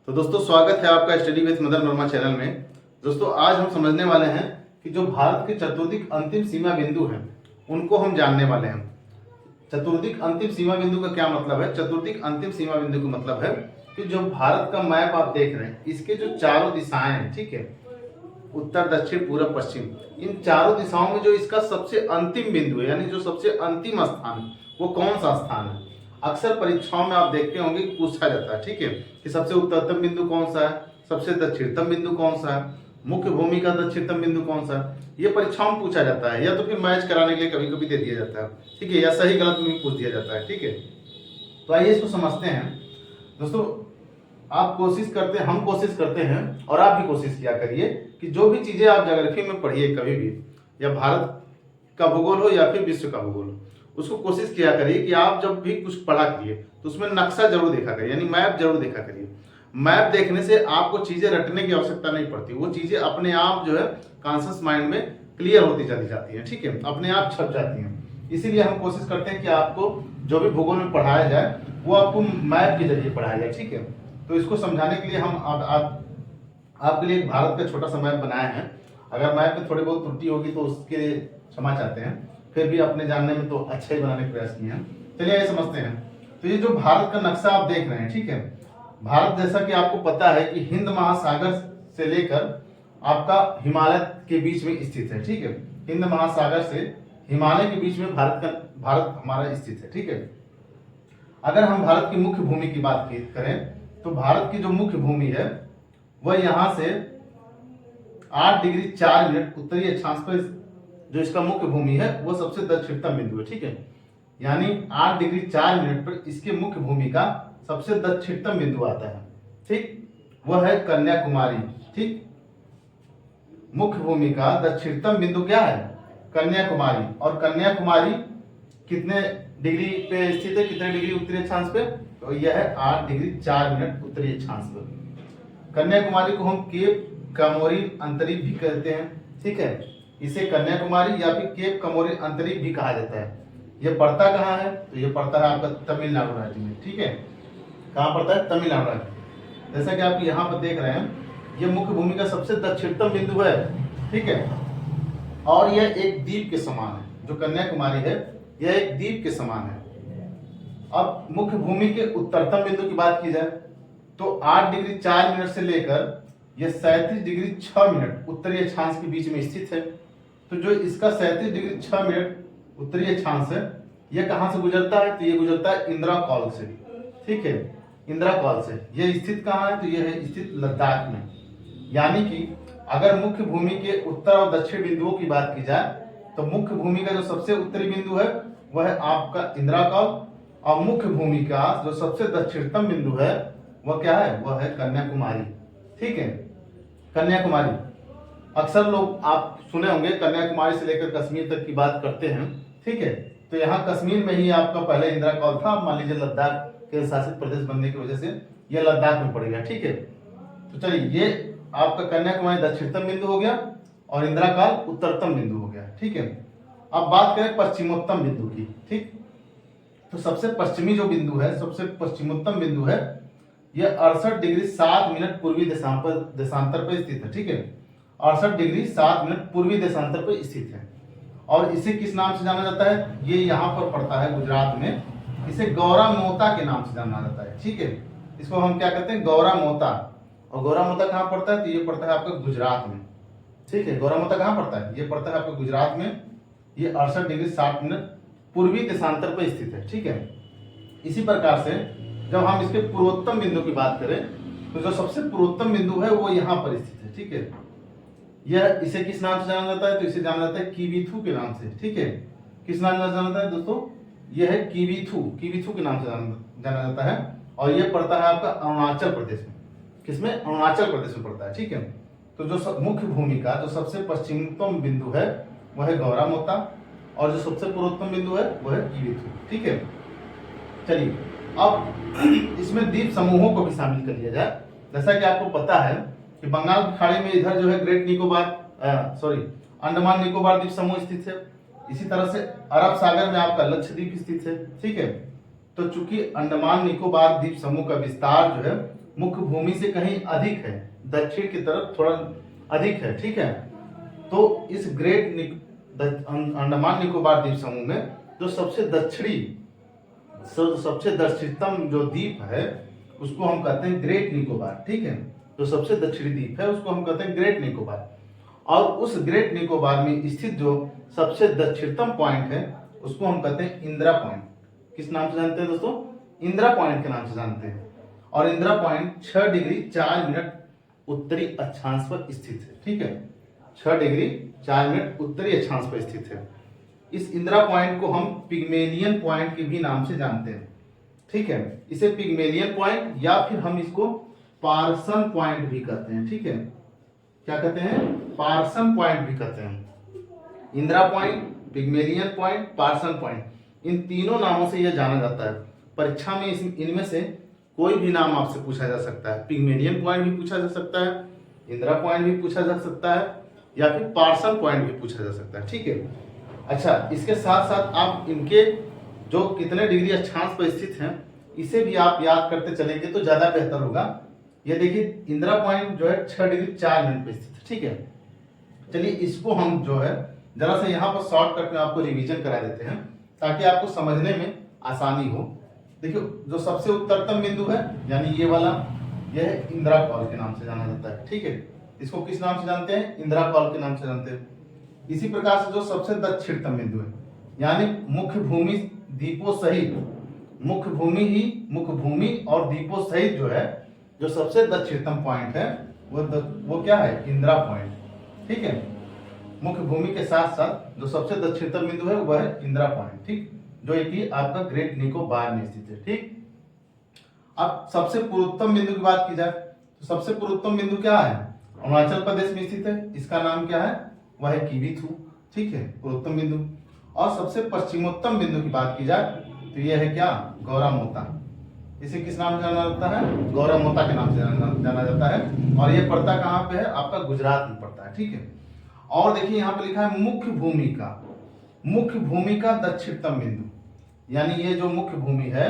तो दोस्तों स्वागत है आपका study with Madan Verma channel में। दोस्तों आज हम समझने वाले हैं कि जो भारत के चतुर्दिक अंतिम सीमा बिंदु हैं उनको हम जानने वाले हैं। चतुर्दिक अंतिम सीमा बिंदु का क्या मतलब है? चतुर्दिक अंतिम सीमा बिंदु का मतलब है कि जो भारत का मैप आप देख रहे हैं इसके जो चारों दिशाएं हैं, ठीक है, उत्तर दक्षिण पूर्व पश्चिम, इन चारों दिशाओं में जो इसका सबसे अंतिम बिंदु है यानी जो सबसे अंतिम स्थान है वो कौन सा स्थान है। अक्सर परीक्षाओं में आप देखते होंगे कि पूछा जाता है, ठीक है, कि सबसे उत्तरतम बिंदु कौन सा है, सबसे दक्षिणतम बिंदु कौन सा है, मुख्य भूमि का दक्षिणतम बिंदु कौन सा है। ये परीक्षाओं में पूछा जाता है या तो फिर मैच कराने के लिए कभी कभी दे दिया जाता है, ठीक है, या सही गलत में पूछ दिया जाता है, ठीक है। तो आइए इसको समझते हैं। दोस्तों आप कोशिश करते हैं, हम कोशिश करते हैं और आप भी कोशिश किया करिए कि जो भी चीजें आप ज्योग्राफी में पढ़िए कभी भी, या भारत का भूगोल हो या फिर विश्व का भूगोल हो, उसको कोशिश किया करिए कि आप जब भी कुछ पढ़ा करिए तो उसमें नक्शा जरूर देखा करिए, यानी मैप जरूर देखा करिए। मैप देखने से आपको चीजें रटने की आवश्यकता नहीं पड़ती, वो चीजें अपने आप जो है कॉन्शियस माइंड में क्लियर होती चली जाती है, ठीक है, अपने आप छप जाती हैं। इसीलिए हम कोशिश करते हैं कि आपको जो भी भूगोल में पढ़ाया जाए वो आपको मैप के जरिए पढ़ाया जाए, ठीक है। तो इसको समझाने के लिए हम आपके लिए भारत का छोटा सा मैप बनाए हैं। अगर मैप में थोड़ी बहुत त्रुटि होगी तो उसके लिए क्षमा चाहते हैं, फिर भी अपने जानने में तो अच्छा ही बनाने का प्रयास किए हैं। चलिए ये समझते हैं। तो ये जो भारत का नक्शा आप देख रहे हैं, ठीक है, भारत जैसा कि आपको पता है कि हिंद महासागर से लेकर आपका हिमालय के बीच में स्थित है, ठीक है। हिंद महासागर से हिमालय के बीच में भारत हमारा स्थित है, ठीक है। अगर हम भारत की मुख्य भूमि की बात करें तो भारत की जो मुख्य भूमि है वह यहाँ से 8 डिग्री 4 मिनट उत्तरी अक्षांश पर जो इसका मुख्य भूमि है वो सबसे दक्षिणतम बिंदु है, ठीक है। यानी 8 डिग्री 4 मिनट पर इसके मुख्य भूमि का सबसे दक्षिणतम बिंदु आता है, ठीक, वह है कन्याकुमारी, ठीक। मुख्य भूमि का दक्षिणतम बिंदु क्या है? कन्याकुमारी। और कन्याकुमारी कितने डिग्री पे स्थित है, कितने डिग्री उत्तरी अक्षांश पे? तो यह है 8 डिग्री 4 मिनट उत्तरी अक्षांश पर। कन्याकुमारी को हम केप कमोरिन अंतरीप भी कहते हैं, ठीक है। इसे कन्याकुमारी या फिर केप कमोरिन अंतरीप भी कहा जाता है। यह पड़ता कहाँ है? तो यह पड़ता है आपका तमिलनाडु राज्य में, ठीक है। कहाँ पड़ता है? तमिलनाडु राज्य। जैसा कि आप यहाँ पर देख रहे हैं यह मुख्य भूमि का सबसे दक्षिणतम बिंदु है, ठीक है। और यह एक द्वीप के समान है, जो कन्याकुमारी है यह एक द्वीप के समान है। अब मुख्य भूमि के उत्तरतम बिंदु की बात की जाए तो 8 डिग्री 4 मिनट से लेकर यह 37 डिग्री 6 मिनट उत्तरी अक्षांश के बीच में स्थित है। तो जो इसका 37 डिग्री 6 मिनट उत्तरी अक्षांश है यह कहां से गुजरता है? तो यह गुजरता है इंदिरा कॉल से, ठीक है, इंदिरा कॉल से। यह स्थित कहां है? तो यह है स्थित लद्दाख में। यानी कि अगर मुख्य भूमि के उत्तर और दक्षिण बिंदुओं की बात की जाए तो मुख्य भूमि का जो सबसे उत्तरी बिंदु है वह है आपका इंदिरा कॉल, और मुख्य भूमि का जो सबसे दक्षिणतम बिंदु है वह क्या है? वह है कन्याकुमारी, ठीक है, कन्याकुमारी। अक्सर लोग आप सुने होंगे कन्याकुमारी से लेकर कश्मीर तक की बात करते हैं, ठीक है। तो यहाँ कश्मीर में ही आपका पहले इंदिरा कॉल था, मान लीजिए लद्दाख के शासित प्रदेश बनने की वजह से यह लद्दाख में पड़ गया, ठीक है। तो चलिए ये आपका कन्याकुमारी दक्षिणतम बिंदु हो गया और इंदिरा कॉल उत्तरतम बिंदु हो गया, ठीक है। अब बात करें पश्चिमोत्तम बिंदु की, ठीक। तो सबसे पश्चिमी जो बिंदु है, सबसे पश्चिमोत्तम बिंदु है, यह 68 डिग्री 7 मिनट पूर्वी देशांतर पर स्थित है, ठीक है। 68 डिग्री 7 मिनट पूर्वी देशांतर पर स्थित है। और इसे किस नाम से जाना जाता है? ये यहाँ पर पड़ता है गुजरात में, इसे गौरा मोता के नाम से जाना जाता है, ठीक है। इसको हम क्या कहते हैं? गौरा मोता। और गौरा मोता कहाँ पड़ता है? तो ये पड़ता है आपका गुजरात में, ठीक है। गौरा मोता कहाँ पड़ता है? ये पड़ता है आपका गुजरात में। ये 68 डिग्री 7 मिनट पूर्वी देशांतर पर स्थित है, ठीक है। इसी प्रकार से जब हम इसके पूर्वोत्तम बिंदु की बात करें तो जो सबसे पूर्वोत्तम बिंदु है वो यहाँ पर स्थित है, ठीक है। यह इसे किस नाम से जाना जाता है? तो इसे जाना जाता है किवीथू के नाम से, ठीक है। किस नाम से जाना जाता है दोस्तों? यह है किवीथू, किवीथू के नाम से जाना जाता है। और यह पड़ता है आपका अरुणाचल प्रदेश में। किसमें? अरुणाचल प्रदेश में पड़ता है, ठीक है। तो जो मुख्य भूमि का जो सबसे पश्चिमतम बिंदु है वह है गौरा मोता, और जो सबसे पूर्वोत्तम बिंदु है वह है किवीथू, ठीक है। चलिए अब इसमें द्वीप समूहों को भी शामिल कर लिया जाए। जैसा कि आपको पता है कि बंगाल की खाड़ी में इधर जो है ग्रेट निकोबार अंडमान निकोबार द्वीप समूह स्थित है। इसी तरह से अरब सागर में आपका लक्षद्वीप स्थित है, ठीक है। तो चूंकि अंडमान निकोबार द्वीप समूह का विस्तार जो है मुख्य भूमि से कहीं अधिक है, दक्षिण की तरफ थोड़ा अधिक है, ठीक है। तो इस अंडमान निकोबार द्वीप समूह में जो सबसे दक्षिणतम जो द्वीप है उसको हम कहते हैं ग्रेट निकोबार, ठीक है। जो सबसे दक्षिणी द्वीप है उसको हम कहते हैं ग्रेट निकोबार। और उस ग्रेट निकोबार में स्थित जो सबसे दक्षिणतम पॉइंट है उसको हम कहते हैं इंदिरा पॉइंट। किस नाम से जानते हैं दोस्तों? इंदिरा पॉइंट के नाम से जानते हैं। और इंदिरा पॉइंट 6 डिग्री 4 मिनट उत्तरी अक्षांश पर स्थित है, ठीक है। 6 डिग्री 4 मिनट उत्तरी अक्षांश पर स्थित है। इस इंदिरा पॉइंट को हम पिग्मेलियन पॉइंट के भी नाम से जानते हैं, ठीक है। इसे पिग्मेलियन पॉइंट या फिर हम इसको पार्सन पॉइंट भी कहते हैं, ठीक है। क्या कहते हैं? पार्सन पॉइंट भी कहते हैं। Indira point, Pygmalion point, Parson point, इन तीनों नामों से यह जाना जाता है। परीक्षा में इनमें से कोई भी नाम आपसे पूछा जा सकता है। पिग्मेलियन पॉइंट भी पूछा जा सकता है, इंदिरा पॉइंट भी पूछा जा सकता है, या फिर पार्सन पॉइंट भी पूछा जा सकता है, ठीक है। अच्छा, इसके साथ साथ आप इनके जो कितने डिग्री अक्षांश पर स्थित हैं इसे भी आप याद करते चलेंगे तो ज्यादा बेहतर होगा। ये देखिए इंदिरा पॉइंट जो है 6 डिग्री 4 मिनट पर स्थित है, ठीक है। चलिए इसको हम जो है जरा सा यहाँ पर शॉर्टकट में आपको रिवीजन करा देते हैं ताकि आपको समझने में आसानी हो। देखिए जो सबसे उत्तरतम बिंदु है यानी ये वाला, यह है इंदिरा कॉल के नाम से जाना जाता है, ठीक है। इसको किस नाम से जानते हैं? इंदिरा कॉल के नाम से जानते हैं। इसी प्रकार से जो सबसे दक्षिणतम बिंदु है यानी मुख्य भूमि द्वीपों सहित, मुख्य भूमि और द्वीपों सहित जो है जो सबसे दक्षिणतम पॉइंट है वो क्या है? इंदिरा पॉइंट, ठीक है। मुख्य भूमि के साथ साथ जो सबसे दक्षिणतम बिंदु है वह है इंदिरा पॉइंट, ठीक, जो एक आपका ग्रेट निकोबार में स्थित है, ठीक। अब सबसे पूर्वोत्तम बिंदु की बात की जाए तो सबसे पूर्वोत्तम बिंदु क्या है? अरुणाचल प्रदेश में स्थित है। इसका नाम क्या है? वह है किबिथु, ठीक है, पूर्वोत्तम बिंदु। और सबसे पश्चिमोत्तम बिंदु की बात की जाए तो यह है क्या? गौरामोता। इसे किस नाम से जाना जाता है? गौरामोता के नाम से जाना जाता है। और यह पड़ता कहाँ पे है? आपका गुजरात में पड़ता है, ठीक है। और देखिए यहाँ पे लिखा है मुख्य भूमि का दक्षिणतम बिंदु, यानी ये जो मुख्य भूमि है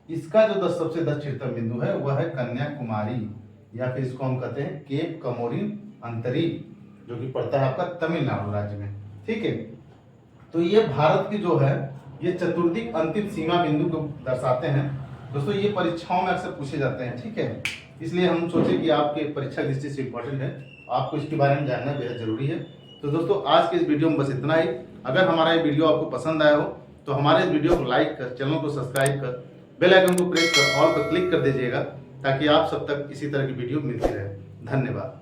इसका जो सबसे दक्षिणतम बिंदु है वह है कन्याकुमारी, या फिर इसको हम कहते हैं केप कमोरिन अंतरिक्ष, जो कि पड़ता है आपका तमिलनाडु राज्य में, ठीक है। तो ये भारत की जो है ये चतुर्दिक अंतिम सीमा बिंदु को दर्शाते हैं। दोस्तों ये परीक्षाओं में अक्सर पूछे जाते हैं, ठीक है। इसलिए हम सोचे कि आपके परीक्षा दृष्टि से इम्पोर्टेंट है, आपको इसके बारे में जानना बेहद जरूरी है। तो दोस्तों आज के इस वीडियो में बस इतना ही। अगर हमारा ये वीडियो आपको पसंद आया हो तो हमारे इस वीडियो को लाइक कर, चैनल को सब्सक्राइब कर, बेल आइकन को प्रेस कर ऑल पर क्लिक कर दीजिएगा ताकि आप सब तक इसी तरह की वीडियो मिलती रहे। धन्यवाद।